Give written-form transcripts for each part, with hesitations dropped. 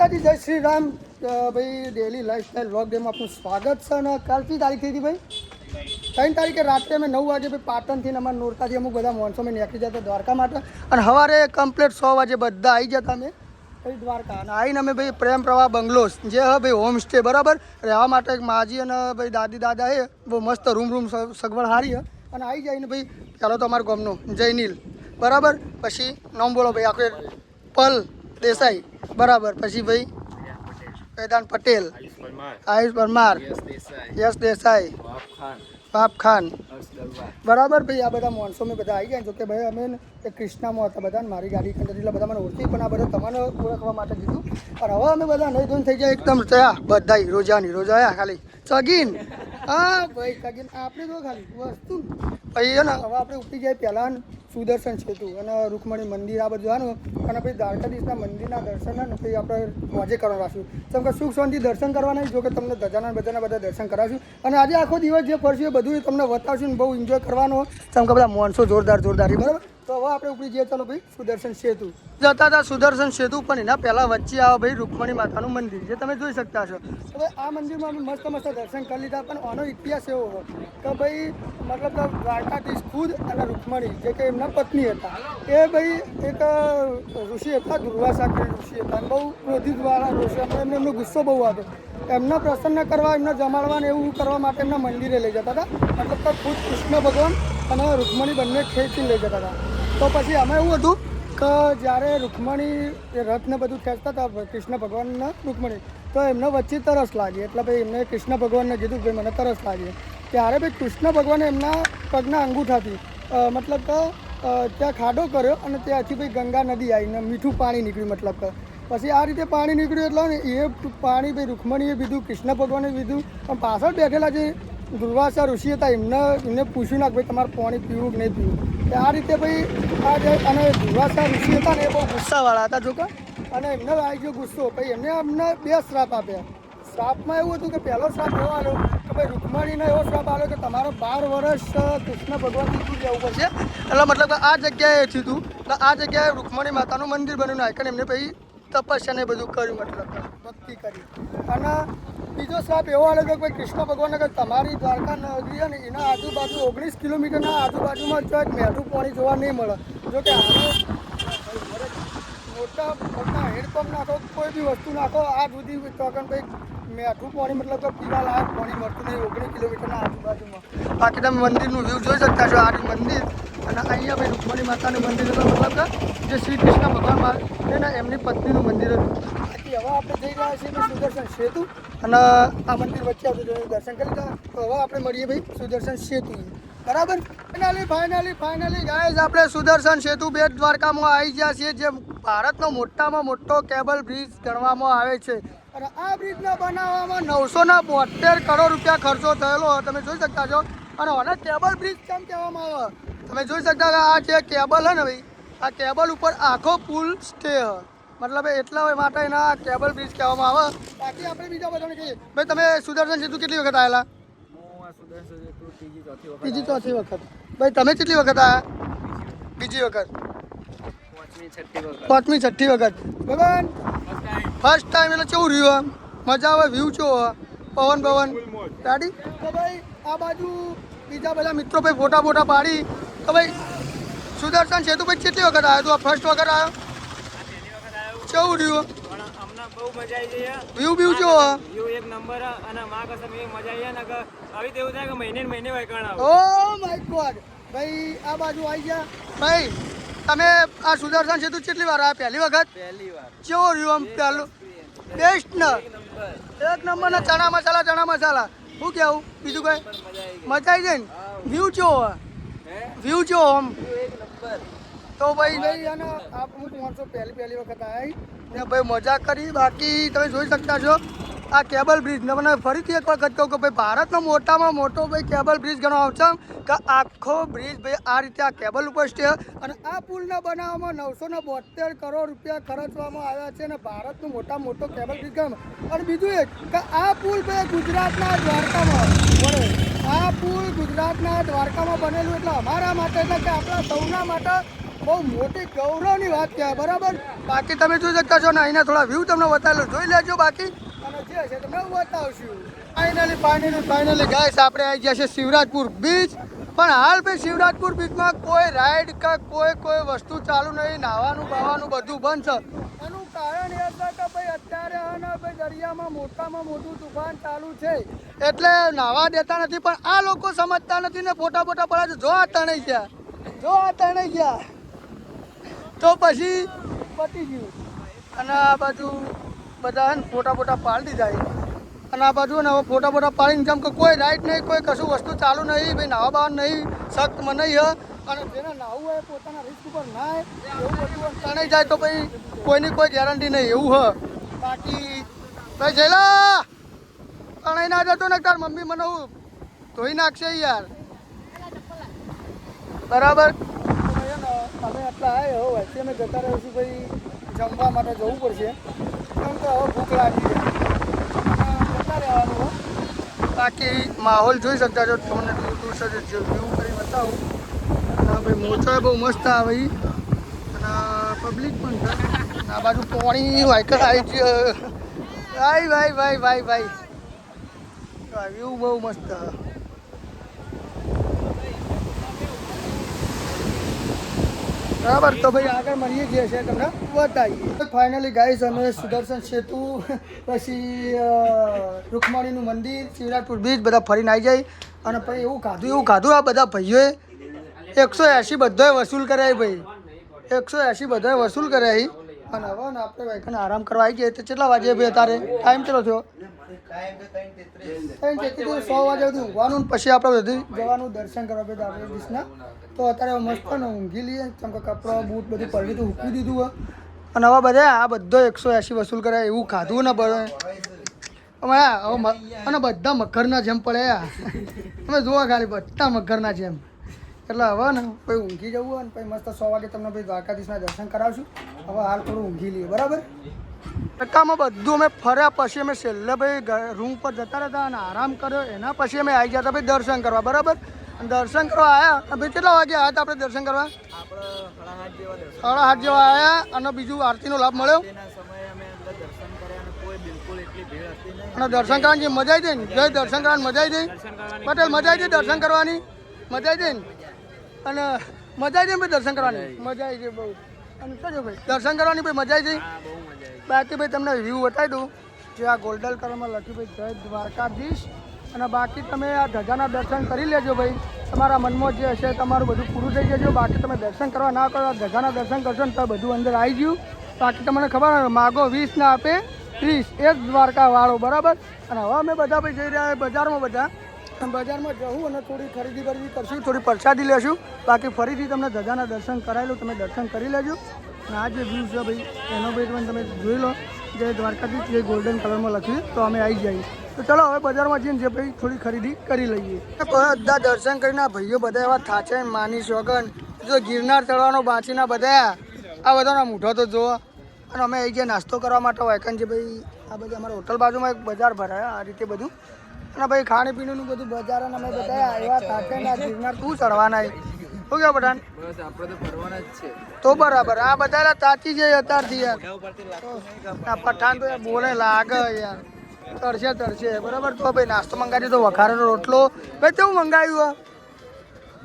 માતાજી, જય શ્રી રામ ભાઈ. ડેલી લાઈફસ્ટાઈલ વ્લોગ ડેમાં આપનું સ્વાગત છે. અને કાલથી તારીખ થઈ હતી ભાઈ 3 તારીખે રાત્રે અમે 9 વાગે ભાઈ પાટણથી અમારા નોરતાથી અમુક બધા માણસો મેં નીકળી જતા દ્વારકા માટે. અને સવારે કમ્પ્લીટ 6 વાગે બધા આવી જતા અમે ભાઈ દ્વારકા. અને આવીને અમે ભાઈ પ્રેમ પ્રવાહ બંગલોસ જે હ ભાઈ હોમ સ્ટે બરાબર રહેવા માટે એક માજી અને ભાઈ દાદી દાદા એ બહુ મસ્ત રૂમ સગવડ સારી છે. અને આવી જઈને ભાઈ ચાલો તો અમારા ગામનું જયનીલ બરાબર, પછી નામ બોલો ભાઈ આખું પલ દેસાઈ બરાબર, પછી ભાઈ વેદાંત પટેલ, આયુષ પરમાર, યશ દેસાઈ, બાપ ખાન બરાબર ભાઈ. આ બધા માણસો મેં બધા આવી ગયા. જોકે ભાઈ અમે એક ક્રિષ્નામાં હતા બધા, મારી ગાડી કંદર એટલે બધા મને ઓળખી, પણ આ બધા તમને ઓળખવા માટે કીધું. પણ હવે અમે બધા નહીં ધોઈને થઈ જાય એકદમ થયા બધા રોજાયા ખાલી ચગીન. હા ભાઈ ચગીન આપણે તો ખાલી વસ્તુ ભાઈ ને. હવે આપણે ઉપડી જાય પહેલાં સુદર્શન સેતુ અને રૂકમણી મંદિર આ બધું જવાનું. અને પછી દ્વારકાધીશના મંદિરના દર્શન ને પછી આપણે મોજે કરવા રાખશું. જેમ કે સુખ શાંતિ દર્શન કરવાના, જો કે તમને ધજાના બધા દર્શન કરાવશું. અને આજે આખો દિવસ જે ફરશું એ બધું તમને બતાવશું ને બહુ એન્જોય કરવાનો. જેમ કે બધા માણસો જોરદાર બરાબર. તો હવે આપણે ઉપડી જઈએ ચાલો ભાઈ સુદર્શન સેતુ. જતા હતા સુદર્શન સેતુ, પણ એના પહેલાં વચ્ચે આવે ભાઈ રૂકમણી માતાનું મંદિર જે તમે જોઈ શકતા છો. હવે આ મંદિરમાં અમે મસ્ત દર્શન કરી લીધા. પણ આનો ઇતિહાસ એવો હોય કે ભાઈ મતલબ દ્વારકાધીશ ખુદ અને રૂકમણી જે કે એમના પત્ની હતા એ ભાઈ એક ઋષિ હતા, દુર્વાસા ઋષિ હતા. બહુ ક્રોધિતવાળા ઋષિ હતા. એમનો ગુસ્સો બહુ હતો. એમના પ્રસન્ન કરવા, એમને જમાડવા ને એવું કરવા માટે એમના મંદિરે લઈ જતા હતા. મતલબ કે ખુદ કૃષ્ણ ભગવાન અને રૂકમણી બંને ખેંચીને લઈ જતા હતા. તો પછી અમે એવું હતું કે જ્યારે રૂકમણી રથને બધું ખેંચતા હતા કૃષ્ણ ભગવાનના રૂકમણી, તો એમને વચ્ચે તરસ લાગી. એટલે ભાઈ એમને કૃષ્ણ ભગવાનને કીધું કે ભાઈ મને તરસ લાગી. ત્યારે ભાઈ કૃષ્ણ ભગવાને એમના પગના અંગૂઠાથી મતલબ કે ત્યાં ખાડો કર્યો અને ત્યાંથી ભાઈ ગંગા નદી આવીને મીઠું પાણી નીકળ્યું. મતલબ કે પછી આ રીતે પાણી નીકળ્યું એટલે ને એ પાણી ભાઈ રૂકમણીએ પીધું, કૃષ્ણ ભગવાને પીધું. પણ પાછળ બેઠેલા જે દુર્વાસા ઋષિ હતા એમને પૂછ્યું ના કે ભાઈ તમારે પાણી પીવું કે નહીં પીવું. આ રીતે ભાઈ અને દુર્વાસા ઋષિ હતા ને એ બહુ ગુસ્સાવાળા હતા જોકે. અને એમને આવી ગયો ગુસ્સો. ભાઈ અમને 2 શ્રાપ આપ્યા. શ્રાપમાં એવું હતું કે પહેલો શ્રાપ એવો આવ્યો કે ભાઈ રૂકમણીને એવો શ્રાપ આવ્યો કે તમારો 12 વર્ષ કૃષ્ણ ભગવાનથી દૂર રહેવું પડશે. એટલે મતલબ કે આ જગ્યાએ થયું હતું. એટલે આ જગ્યાએ રૂકમણી માતાનું મંદિર બન્યું નાખ્યું. એમને પછી તપસ્યા ને બધું કર્યું, મતલબ ભક્તિ કરી. અને બીજો શ્રાપ એવો આવ્યો કે ભાઈ કૃષ્ણ ભગવાનને કે તમારી દ્વારકા નગરી છે ને એના આજુબાજુ 19 કિલોમીટરના આજુબાજુમાં જો એક મેઠું પાણી જોવા નહીં મળે. જો કે મોટા હેડપંપ નાખો, કોઈ બી વસ્તુ નાખો, આ સુધી ચોકન ભાઈ મેઠું પાણી મતલબ કે પીવા લાયક પાણી મળતું નહીં 19 કિલોમીટરના આજુબાજુમાં. બાકી તમે મંદિરનું વ્યૂ જોઈ શકતા છો. આ મંદિર અને અહીંયા ભાઈ રૂકમણી માતાનું મંદિર હતું. મતલબ કે જે શ્રી કૃષ્ણ ભગવાન છે ને એમની પત્નીનું મંદિર હતું. બાકી હવે આપણે જઈ રહ્યા છીએ સુદર્શન સેતુ અને આ મંદિર વચ્ચે આવતું દર્શન કરી લીધા. તો હવે આપણે મળીએ ભાઈ સુદર્શન સેતુ બરાબર. ફાઇનલી ગાઈઝ આપણે સુદર્શન સેતુ બેટ દ્વારકામાં આવી ગયા છીએ, જે ભારતનો મોટામાં મોટો કેબલ બ્રિજ ગણવામાં આવે છે. અને આ બ્રિજને બનાવવામાં 972 કરોડ રૂપિયા ખર્ચો થયેલો તમે જોઈ શકતા છો. અને આને કેબલ બ્રિજ કેમ કહેવામાં આવે તમે જોઈ શકતા છો. આ જે કેબલ છે ને ભાઈ, આ કેબલ ઉપર આખો પુલ સ્ટે મતલબ એટલા માટે એના કેબલ બ્રિજ કહેવામાં આવે. બાકી આપણે બીજા બધાને કહીએ ભાઈ તમે સુદર્શન સેતુ કેટલી વખત આવેલા? ત્રીજી ચોથી વખત. ભાઈ તમે કેટલી વખત આવ્યા? બીજી વખત, 5મી 6ઠ્ઠી વખત. બરાબર. ફર્સ્ટ ટાઈમ એટલે કેવું રહ્યું? મજા આવે? વ્યૂ કેવો? પવન ગાડી. તો ભાઈ આ બાજુ બીજા બધા મિત્રો ભાઈ ફોટા પાડી. તો ભાઈ સુદર્શન સેતુ ભાઈ કેટલી વખત આવ્યો? તું આ ફર્સ્ટ વખત આવ્યો? કેવું રહ્યું? બહુ મજા આવી જાય. વ્યૂ કેવો? વ્યૂ એક નંબર. અને માં કસમ એવી મજા આવી ને કે આવી તેવું થાય કે મહિને વાયકણ આવે. Oh my God. ભાઈ આ બાજુ આવી ગયા. ભાઈ તમે આ સુદર્શન સેતુ કેટલી વાર આવ્યા? પહેલી વખત? પહેલી વાર. કેવો રહ્યું આમ? પહેલું બેસ્ટ ને એક નંબર ને ચણા મસાલા. શું કેવું બીજું કઈ? મજા આવી જાય ને. વ્યૂ કેવો? વ્યૂ કેવો આમ? તો ભાઈ અને હું માણસો પહેલી વખત આવી ને ભાઈ મજા કરી. બાકી તમે જોઈ શકતા છો આ કેબલ બ્રિજ ને મને ફરીથી એક વખત કહું કે ભાઈ ભારતનો મોટામાં મોટો ભાઈ કેબલ બ્રિજ ગણવામાં આવશે. કે આખો બ્રિજ ભાઈ આ રીતે આ કેબલ ઉપર સ્ટે. અને આ પુલને બનાવવામાં 972 કરોડ રૂપિયા ખર્ચવામાં આવ્યા છે. અને ભારતનું મોટામાં મોટો કેબલ બ્રિજ ગણવામાં. અને બીજું એક કે આ પુલ ભાઈ ગુજરાતના દ્વારકામાં બને. આ પુલ ગુજરાતના દ્વારકામાં બનેલું એટલે અમારા માટે એટલે કે આપણા સૌના માટે બહુ મોટી ગૌરવની વાત કહેવાય, બરાબર. બાકી તમે જોઈ શકતા છો ને અહીંના થોડા વ્યૂ તમને બતાવેલો જોઈ લેજો. બાકી અને જે છે તમને બતાવશું. ફાઇનલી ગાઈસ આપણે આવી ગયા છે શિવરાજપુર બીચ. પણ હાલ ભાઈ શિવરાજપુર બીચમાં કોઈ રાઈડ કે કોઈ વસ્તુ ચાલુ નહીં, નાહવાનું બાવાનું બધું બંધ છે. એનું કારણ એ છે કે ભાઈ અત્યારે ભાઈ દરિયામાં મોટામાં મોટું તુફાન ચાલુ છે એટલે નાહવા દેતા નથી. પણ આ લોકો સમજતા નથી ને ફોટા પડે છે. જો આ તણાઈ ગયા તો પછી પતી ગયું. અને આ બાજુ બધા ફોટા પાડી દીધા. અને આ બાજુ ને હવે ફોટા પાડીને કેમ કે કોઈ રાઈડ નહીં, કોઈ કશું વસ્તુ ચાલુ નહીં, ભાઈ નાવા બાવા નહીં, સખ્ત મનાઈ હ. અને જેને નાહવું હોય પોતાના રિસ્ક ઉપર નાય, એવું બધું તણાઈ જાય તો ભાઈ કોઈની કોઈ ગેરંટી નહીં એવું હ. બાકી ભાઈ જયલા તણાઈ ના જતો ને તાર મમ્મી મને હું ધોઈ નાખશે યાર, બરાબર. અમે આટલા આવ્યા હવે વચ્ચે અમે જતા રહીશું ભાઈ, જમવા માટે જવું પડશે કેમ કે હવે ભૂખ લાગી છે. જતા રહેવાનું. બાકી માહોલ જોઈ શકતા છો તમને દૂર સાથે વ્યૂ કરી બતાવું. ભાઈ મોચા બહુ મસ્ત આવે અને પબ્લિક પણ છે. આ બાજુ પાણી વાયકલ આવી ગયો. ભાઈ વ્યૂ બહુ મસ્ત. બરાબર, તો ભાઈ આગળ મળીએ જે છે તમને બતાવીએ. ફાઇનલી ગાઈસ અમે સુદર્શન સેતુ પછી રૂકમણીનું મંદિર, શિવરાજપુર બીચ બધા ફરીને આવી જાય. અને પછી એવું ખાધું આ બધા ભાઈઓએ 180 બધાએ વસૂલ કર્યા ભાઈ, 180 બધાએ વસૂલ કર્યા. અને હવે ને આપણે ભાઈ આરામ કરવા આવી જઈએ. તો કેટલા વાગે ભાઈ અત્યારે ટાઈમ કેટલો થયો? 100 વાગે બધું ઊંઘવાનું, પછી આપણે બધું જવાનું દર્શન કરવા ભાઈ દ્વારકાધીશના. તો અત્યારે મસ્ત ને ઊંઘી લઈએ કેમ કે કપડાં બૂટ બધું પડી દીધું, મૂકી દીધું હોય. અને હવે બધા આ બધો 180 વસૂલ કર્યા એવું ખાધું ને બધે. અને બધા મગરના જેમ પડ્યા તમે જોવા ખાલી, બધા મગરના જેમ. એટલે હવે ને પછી ઊંઘી જવું હોય ને પછી મસ્ત 100 વાગે તમને ભાઈ દ્વારકાધીશના દર્શન કરાવશું. હવે હાલ થોડું ઊંઘી લઈએ, બરાબર. ટકામાં બધું અમે ફર્યા પછી અમે છેલ્લે ભાઈ રૂમ પર જતા રહેતા અને આરામ કર્યો. એના પછી અમે આવી ગયા હતા ભાઈ દર્શન કરવા, બરાબર. અને દર્શન કરવા આવ્યા ભાઈ કેટલા વાગે આવ્યા હતા આપણે દર્શન કરવા? 7:30 જેવા આવ્યા. અને બીજું આરતીનો લાભ મળ્યો અને દર્શન કરવાની મજા આવી જાય ને. જય દર્શન કરવાની મજા આવી જાય પટેલ, મજા આવી જાય દર્શન કરવાની, મજા આવી જાય ને. અને મજા આવી જાય ભાઈ દર્શન કરવાની, મજા આવી જાય બહુ. અને શું ભાઈ દર્શન કરવાની ભાઈ મજા આવી જાય. બાકી ભાઈ તમને વ્યૂ બતાવી દઉં જે આ ગોલ્ડન કલરમાં લખ્યું ભાઈ જય દ્વારકાધીશ. અને બાકી તમે આ ધજાના દર્શન કરી લેજો ભાઈ, તમારા મનમાં જે હશે તમારું બધું પૂરું થઈ જજો. બાકી તમે દર્શન કરવા ના કરો, ધજાના દર્શન કરશો ને તો બધું અંદર આવી ગયું. બાકી તમને ખબર માગો 20 ના આપે 30, એ જ દ્વારકા વાળો, બરાબર. અને હવે અમે બધા ભાઈ જઈ રહ્યા બજારમાં, બધા બજારમાં જવું અને થોડી ખરીદી કરશું, થોડી પ્રસાદી લેશું. બાકી ફરીથી તમને ધજાના દર્શન કરાવી લો, તમે દર્શન કરી લેજો. અને આ જે વ્યૂ છે ભાઈ એનો ભાઈ પણ તમે જોઈ લો, જે દ્વારકાધીશ જે ગોલ્ડન કલરમાં લખ્યું. તો અમે આવી જઈએ. તો ચલો હવે બજારમાં જઈને જે ભાઈ થોડી ખરીદી કરી લઈએ. બધા દર્શન કરીને ભાઈઓ બધા એવા થાચે માની સોગન જો ગિરનાર ચડવાનો બાંચીના બધા આ બધાના મૂઠો તો જુઓ. અને અમે આવી ગયા નાસ્તો કરવા માટે વાયકન જે ભાઈ આ બધી અમારા હોટલ બાજુમાં એક બજાર ભરાયા આ રીતે બધું. અને ભાઈ ખાણી પીણીનું બધું બજાર અને અમે બધા એવા થાકે ના ગિરનાર તું ચડવાના શું કહો પઠાણ? બસ આપણે તો ફરવાના જ છે. તો બરાબર આ બધા તાચી જાય અત્યારથી યાર. આ પઠાણ તો યાર બોલે લાગે યાર, તરશે બરાબર. તો ભાઈ નાસ્તો મંગાવ્યો તો વઘારેલો રોટલો ભાઈ કેવું મંગાવ્યું?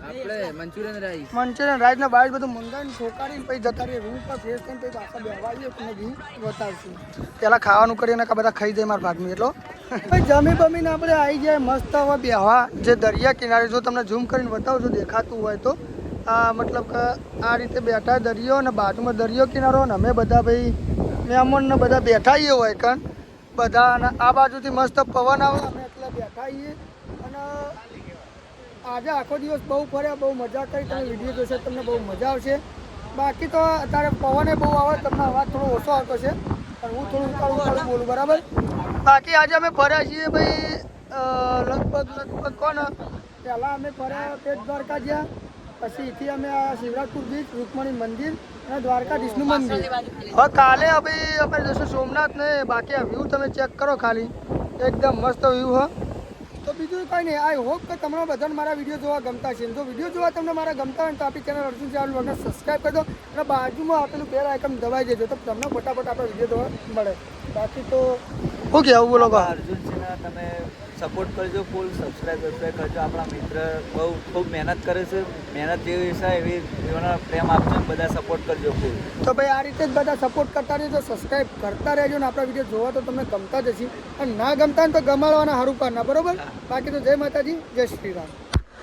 આપણે મંચુરિયન રાઈસ ને બાઈસ બધું મંગાવીને ઠોકાડીને પછી જતા રહીએ રૂમ પર ફ્રેશ થઈને પછી પાછા બેવાઈએ તમને ઘી બતાવશું. પહેલાં ખાવાનું કરીને કે બધા ખાઈ જાય મારા ભાગનું એટલો ભાઈ જમી બમીને આપણે આવી જાય મસ્ત હવે બેહવા જે દરિયા કિનારે. જો તમને ઝૂમ કરીને બતાવું છું દેખાતું હોય તો આ મતલબ કે આ રીતે બેઠા દરિયો અને બાજુમાં દરિયો કિનારો ને અમે બધા ભાઈ મહેમાનને બધા બેઠા આવીએ હોય કાન બધા. અને આ બાજુથી મસ્ત પવન આવે અમે એટલે બેઠા આવીએ. અને આજે આખો દિવસ બહુ ફર્યા, બહુ મજા કરી. તમે વિડીયો જોશો તમને બહુ મજા આવશે. બાકી તો અત્યારે પવને બહુ આવે, તમને અવાજ થોડો ઓછો આવતો છે પણ હું થોડું ઉકાળું બોલું, બરાબર. બાકી આજે અમે ફર્યા છીએ ભાઈ લગભગ કોને પહેલાં અમે ફર્યા પેટ દ્વારકા જ્યાં, પછી એથી અમે આ શિવરાજપુર બીચ, રૂકમણી મંદિર અને દ્વારકાધીશનું મંદિર. હવે કાલે ભાઈ અમે જશું સોમનાથ ને. બાકી આ વ્યૂ તમે ચેક કરો ખાલી, એકદમ મસ્ત વ્યૂ હ. તો બીજું કંઈ નહીં, આઈ હોપ કે તમને બધાને મારા વિડીયો જોવા ગમતા છે. જો વિડીયો જોવા તમને મારા ગમતા હોય તો આપણી ચેનલ અર્જુન ચાવલ વ્લોગને સબસ્ક્રાઈબ કરી દો અને બાજુમાં આપેલું બેલ આઇકન દબાઈ દેજો તો તમને ફટાફટ આપણા વિડીયો જોવા મળે. બાકી તો ઓકે આવું બોલો બા. અર્જુન સિંહના તમે સપોર્ટ કરજો, ફૂલ સબસ્ક્રાઈબ કરજો. આપણા મિત્ર બહુ ખૂબ મહેનત કરે છે, મહેનત જેવી છે એવી એનો પ્રેમ આપજો, બધા સપોર્ટ કરજો ફૂલ. તો ભાઈ આ રીતે જ બધા સપોર્ટ કરતા રહેજો, સબસ્ક્રાઈબ કરતા રહેજો ને આપણા વિડીયો જોવા તો તમને ગમતા જ હશે અને ના ગમતા ને તો ગમાડવાના હારું પાડના, બરોબર. બાકી તો જય માતાજી, જય શ્રી રામ.